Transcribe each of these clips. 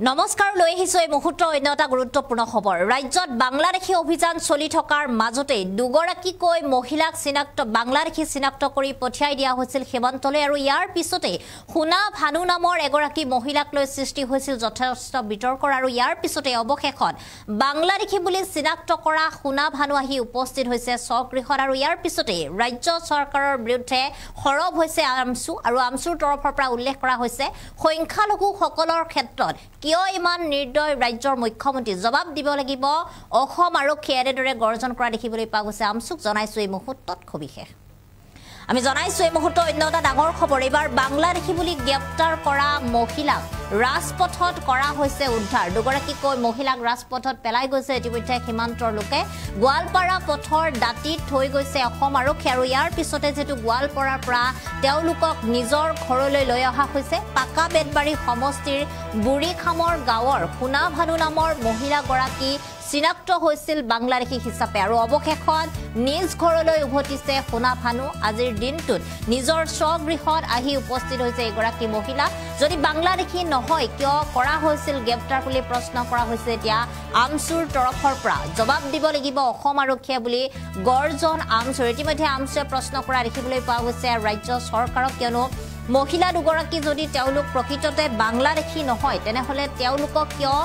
নমস্কাৰ লৈ আহিছো এই মুহূৰ্তৰ অন্য এটা গুৰুত্বপূৰ্ণ খবৰ ৰাজ্যত বাংলাদেশী অভিযান চলি থকাৰ মাজতে দুগৰাকীকৈ মহিলাক বাংলাদেশী চিনাক্ত কৰি পঠিয়াই দিয়া হৈছিল হেমন্তলৈ আৰু ইয়াৰ পিছতে সোনা ভানু নামৰ এগৰাকী মহিলাক লৈ সৃষ্টি হৈছিল যথেষ্ট বিতৰ্কৰ আৰু ইয়াৰ পিছতে অৱশেষত বাংলাদেশী বুলি চিনাক্ত কৰা সোনা ভানু আহি উপস্থিত হৈছে স্বগৃহত আৰু ইয়াৰ পিছতে ৰাজ্য চৰকাৰৰ বিৰুদ্ধে খৰব হৈছে আমসু আৰু আমসুৰ তৰফৰ পৰা উল্লেখ কৰা হৈছে সংখ্যালঘুসকলৰ ক্ষেত্ৰত কিয় ইমান নিৰ্দয় ৰাজ্যৰ মুখ্যমন্ত্ৰী জবাব দিব লাগিব অসম আৰক্ষী এনেদৰে গৰ্জন কৰা দেখিবলৈ পোৱা গৈছে আমসুক জনাইছো এই মুহূৰ্তত খবিশেষ আমি জনাইছো এই মুহূৰ্তত অন্য এটা ডাঙৰ খবৰ এবাৰ বাংলাদেশী বুলি গ্ৰেপ্তাৰ কৰা মহিলাক ৰাজপথত কৰা হৈছে উদ্ধাৰ দুগৰাকীকৈ মহিলাক ৰাজপথত পেলাই গৈছে ইতিমধ্যে সীমান্তৰ লোকে গোৱালপাৰা পথৰ দাঁতিত থৈ গৈছে অসম আৰক্ষী আৰু ইয়াৰ পিছতে যেটো গোৱালপাৰাৰ পৰা তেওঁলোকক নিজৰ ঘৰলৈ লৈ অহা হৈছে পাকা বেতবাৰী সমষ্টিৰ বুঢ়ীখামৰ গাঁৱৰ সোনা ভানু নামৰ মহিলাগৰাকী চিনাক্ত হৈছিল বাংলাদেশী হিচাপে আৰু অৱশেষত নিজ ঘৰলৈ উভতিছে সোনা ভানু আজিৰ দিনটোত নিজৰ স্বগৃহত আহি উপস্থিত হৈছে এগৰাকী মহিলা যদি বাংলাদেশী নহয় কিয় কৰা হৈছিল গ্ৰেপ্তাৰ বুলি প্ৰশ্ন কৰা হৈছে এতিয়া আমসুৰ তৰফৰ পৰা জবাব দিব লাগিব অসম আৰক্ষীয়ে বুলি গৰ্জন আমসুৰ ইতিমধ্যে আমসুৱে প্ৰশ্ন কৰা দেখিবলৈ পোৱা গৈছে ৰাজ্য চৰকাৰক কিয়নো মহিলা দুগৰাকী যদি তেওঁলোক প্ৰকৃততে বাংলাদেশী নহয় তেনেহলে তেওঁলোকক কিয়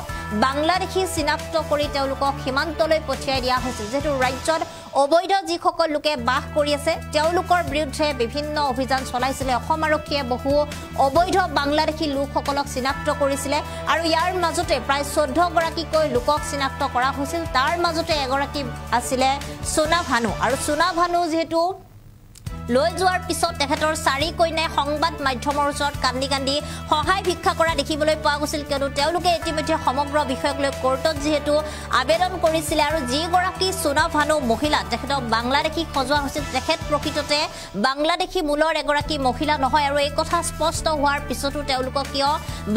বাংলাদেশী চিনাক্ত কৰি তেওঁলোকক সীমান্তলৈ পঠিয়াই দিয়া হৈছে যেটো ৰাজ্যত অবৈধ যিসকল লোকে বাস কৰি আছে তেওঁলোকৰ বিৰুদ্ধে বিভিন্ন অভিযান চলাইছিল অসম আৰক্ষীয়ে বহু অবৈধ বাংলাদেশী লোকসকলক চিনাক্ত কৰিছিল আৰু ইয়াৰ মাজতে প্ৰায় 14 গৰাকীকৈ লোকক চিনাক্ত কৰা হৈছিল তাৰ মাজতে এগৰাকী আছিল সোনা ভানু আৰু সোনা ভানু যেহেতু লৈ যোৱাৰ পিছত তেখেতৰ চাৰি কইনাই সংবাদ মাধ্যমৰ ওচৰত কান্দি কান্দি সহায় ভিক্ষা কৰা দেখিবলৈ পোৱা গৈছিল কিয়নো তেওঁলোকে ইতিমধ্যে সমগ্ৰ বিষয়ক লৈ কোৰ্টত যেহেতু আবেদন কৰিছিল আৰু যি গৰাকী সোনা ভানু মহিলা তেখেতক বাংলাদেশী খজোৱা হৈছিল তেখেত প্ৰকৃততে বাংলাদেশী মূলৰ এগৰাকী মহিলা নহয় আৰু এই কথা স্পষ্ট হোৱাৰ পিছতো তেওঁলোকক কিয়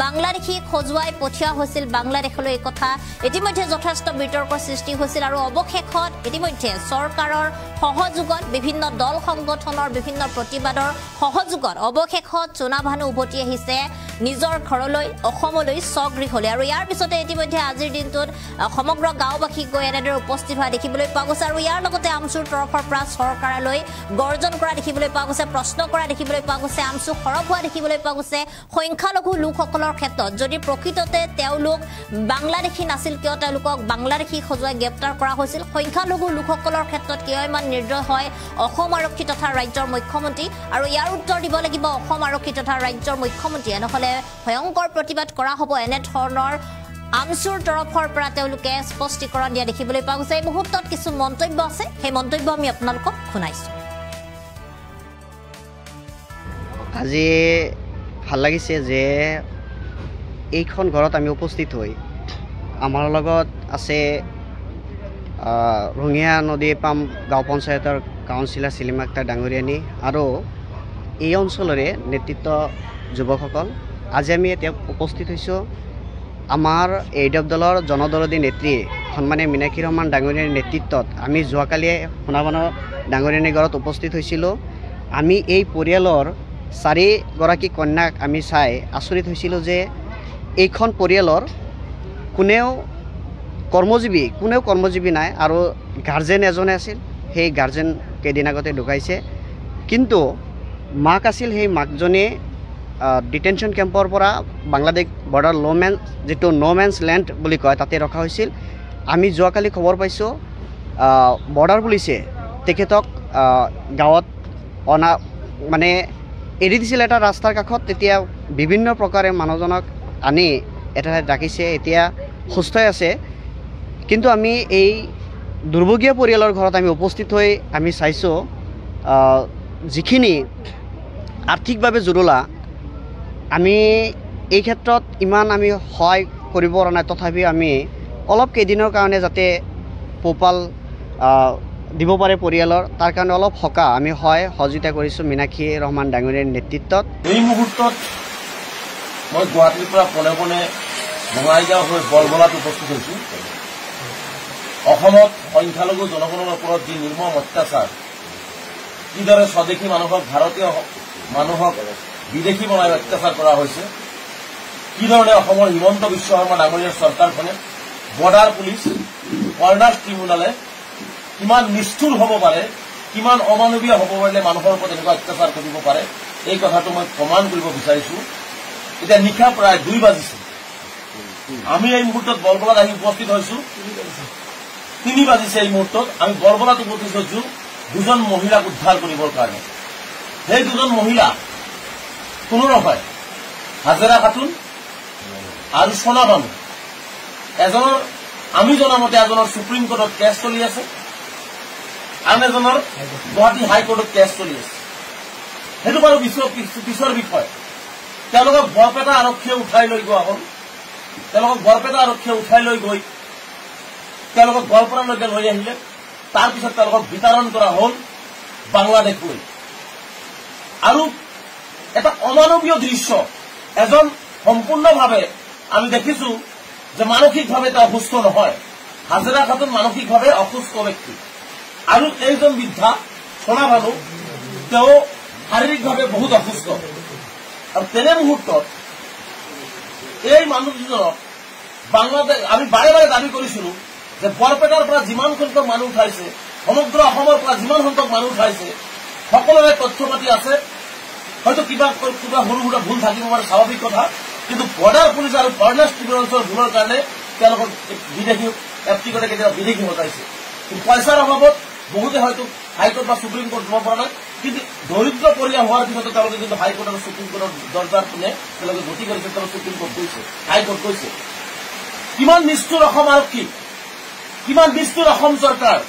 বাংলাদেশী খজুৱাই পঠিয়া হৈছিল বাংলাদেশলৈ এই কথা ইতিমধ্যে যথেষ্ট বিতৰ্কৰ সৃষ্টি হৈছিল আৰু অৱশেষত ইতিমধ্যে চৰকাৰৰ সহযোগত বিভিন্ন দল সংগঠন বিভিন্ন প্ৰতিবাদৰ সহযোগত অৱশেষত সোনা ভানু উভতি আহিছে নিজৰ ঘৰলৈ অসমলৈ স্বগৃহলৈ আৰু ইয়াৰ পিছতে ইতিমধ্যে আজিৰ দিনটোত সমগ্ৰ গাঁওবাসী গৈ এনেদৰে উপস্থিত হোৱা দেখিবলৈ পোৱা গৈছে আৰু ইয়াৰ লগতে আমসুৰ তৰফৰ পৰা চৰকাৰলৈ গৰ্জন কৰা দেখিবলৈ পোৱা গৈছে প্ৰশ্ন কৰা দেখিবলৈ পোৱা গৈছে আমসু খৰব হোৱা দেখিবলৈ পোৱা গৈছে সংখ্যালঘু লোকসকলৰ ক্ষেত্ৰত যদি প্ৰকৃততে তেওঁলোক বাংলাদেশী নাছিল কিয় তেওঁলোকক বাংলাদেশী খজুৱাই গ্ৰেপ্তাৰ কৰা হৈছিল সংখ্যালঘু লোকসকলৰ ক্ষেত্ৰত কিয় ইমান নিৰ্দয় হয় অসম আৰক্ষী তথা ৰাজ্যৰ মুখ্যমন্ত্ৰী আৰু ইয়াৰ উত্তৰ দিব লাগিব অসম আৰক্ষী তথা ৰাজ্যৰ মুখ্যমন্ত্ৰী নহলে ভয়ংকৰ প্ৰতিবাদ কৰা হ'ব এনে ধৰণৰ আমসুৰ তৰফৰ পৰা তেওঁলোকে স্পষ্টীকৰণ দিয়া দেখিবলৈ পোৱা গৈছে এই মুহূৰ্তত কিছু মন্তব্য আছে সেই মন্তব্য আমি আপোনালোকক শুনাইছো আজি ভাল লাগিছে যে এইখন ঘৰত আমি উপস্থিত হৈ আমাৰ লগত আছে ৰঙিয়া নদী পাম গাঁও পঞ্চায়তৰ কাউন্সিলৰ চিলিমা আক্তাৰ ডাঙৰীয়ানী আৰু এই অঞ্চলৰে নেতৃত্ব যুৱকসকল আজি আমি এতিয়া উপস্থিত হৈছোঁ আমাৰ এইডব দলৰ জনদৰদী নেত্ৰী সন্মানীয় মীনাক্ষী ৰহমান ডাঙৰীয়ানীৰ নেতৃত্বত আমি যোৱাকালি সোনা ভানু ডাঙৰীয়ানীৰ ঘৰত উপস্থিত হৈছিলোঁ আমি এই পৰিয়ালৰ 4 গৰাকী কন্যাক আমি চাই আচৰিত হৈছিলোঁ যে এইখন পৰিয়ালৰ কোনেও কৰ্মজীৱী নাই আৰু গাৰ্জেন এজনে আছিল সেই গাৰ্জেন কেইদিন আগতে ঢুকাইছে কিন্তু মাক আছিল সেই মাকজনী ডিটেনশ্যন কেম্পৰ পৰা বাংলাদেশ বৰ্ডাৰ যিটো নো মেন্স লেণ্ড বুলি কয় তাতে ৰখা হৈছিল আমি যোৱাকালি খবৰ পাইছোঁ বৰ্ডাৰ পুলিচে তেখেতক গাঁৱত অনা মানে এৰি দিছিল এটা ৰাস্তাৰ কাষত তেতিয়া বিভিন্ন প্ৰকাৰে মানুহজনক আনি এটা ৰাখিছে এতিয়া সুস্থ আছে কিন্তু আমি এই দুৰ্ভগীয়া পৰিয়ালৰ ঘৰত আমি উপস্থিত হৈ আমি চাইছোঁ যিখিনি আৰ্থিকভাৱে জুৰুলা আমি এই ক্ষেত্ৰত ইমান আমি সহায় কৰিব পৰা নাই তথাপি আমি অলপ কেইদিনৰ কাৰণে যাতে পোহপাল দিব পাৰে পৰিয়ালৰ তাৰ কাৰণে অলপ সকাহ আমি সহযোগিতা কৰিছোঁ মীনাক্ষী ৰহমান ডাঙৰীয়াৰ নেতৃত্বত এই মুহূৰ্তত মই গুৱাহাটীৰ পৰা পোনে পোনে বঙাইগাঁও হৈ বলবলাত উপস্থিত হৈছোঁ অসমত সংখ্যালঘু জনগণৰ ওপৰত যি নিৰ্মম অত্যাচাৰ কিদৰে স্বদেশী মানুহক ভাৰতীয় মানুহক বিদেশী বনাই অত্যাচাৰ কৰা হৈছে কি ধৰণে অসমৰ হিমন্ত বিশ্ব শৰ্মা ডাঙৰীয়াৰ চৰকাৰখনে বৰ্ডাৰ পুলিচ অৰ্ণাছ ট্ৰিবিউনালে কিমান নিষ্ঠুৰ হ'ব পাৰে, কিমান অমানৱীয় হ'ব পাৰিলে মানুহৰ ওপৰত এনেকুৱা অত্যাচাৰ কৰিব পাৰে, এই কথাটো মই প্ৰমাণ কৰিব বিচাৰিছো। এতিয়া নিশা প্ৰায় 2 বাজিছে। আমি এই মুহূৰ্তত বৰবলাত আহি উপস্থিত হৈছো। 3 বাজিছে এই মুহূৰ্তত আমি বৰবলাত উপস্থিত হৈছো 2জন মহিলাক উদ্ধাৰ কৰিবৰ কাৰণে। সেই 2জন মহিলা কোনো নহয়, হাজেৰা খাতুন আৰু সোনা বানু। এজনৰ আমি জনামতে এজনৰ সুপ্ৰিম কোৰ্টত কেছ চলি আছে, আন এজনৰ গুৱাহাটী হাইকোৰ্টত কেছ চলি আছে। সেইটো বাৰু পিছৰ বিষয়। তেওঁলোকক বৰপেটা আৰক্ষীয়ে উঠাই লৈ যোৱা হ'ল। তেওঁলোকক বৰপেটা আৰক্ষীয়ে উঠাই লৈ গৈ তেওঁলোকক গোৱালপাৰালৈকে লৈ আহিলে। তাৰপিছত তেওঁলোকক বিতৰণ কৰা হ'ল বাংলাদেশলৈ। আৰু এটা অমানৱীয় দৃশ্য, এজন সম্পূৰ্ণভাৱে আমি দেখিছো যে মানসিকভাৱে তেওঁ অসুস্থ নহয়। হাজেৰা খাতুন মানসিকভাৱে অসুস্থ ব্যক্তি আৰু এইজন বৃদ্ধা সোনা বানু তেওঁ শাৰীৰিকভাৱে বহুত অসুস্থ। আৰু তেনে মুহূৰ্তত এই মানুহজনক বাংলাদেশ আমি বাৰে বাৰে দাবী কৰিছিলো যে বৰপেটাৰ পৰা যিমান সংখ্যক মানুহ উঠাইছে, সমগ্ৰ অসমৰ পৰা যিমান সংখ্যক মানুহ উঠাইছে, সকলোৰে তথ্য পাতি আছে। হয়তো কিবা সৰু সুৰা ভুল থাকিব পাৰে, স্বাভাৱিক কথা। কিন্তু বৰ্ডাৰ পুলিচ আৰু অৰ্ণাছ ট্ৰিবিউনালৰ ভুলৰ কাৰণে তেওঁলোকক বিদেশী এফটিকতে কেতিয়াবা বিদেশী সজাইছে। কিন্তু পইচাৰ অভাৱত বহুতে হয়তো হাইকোৰ্ট বা সুপ্ৰিম কোৰ্ট যাব পৰা নাই। কিন্তু দৰিদ্ৰ পৰিয়াল হোৱাৰ পিছতো তেওঁলোকে কিন্তু হাইকোৰ্ট আৰু সুপ্ৰিম কোৰ্টৰ দৰজাৰ শুনে তেওঁলোকে গতি কৰিছে, তেওঁলোকে সুপ্ৰিম কোৰ্ট গৈছে, হাইকোৰ্ট গৈছে। কিমান নিষ্ঠুৰ অসম আৰক্ষী, কিমান নিষ্ঠুৰ অসম চৰকাৰ।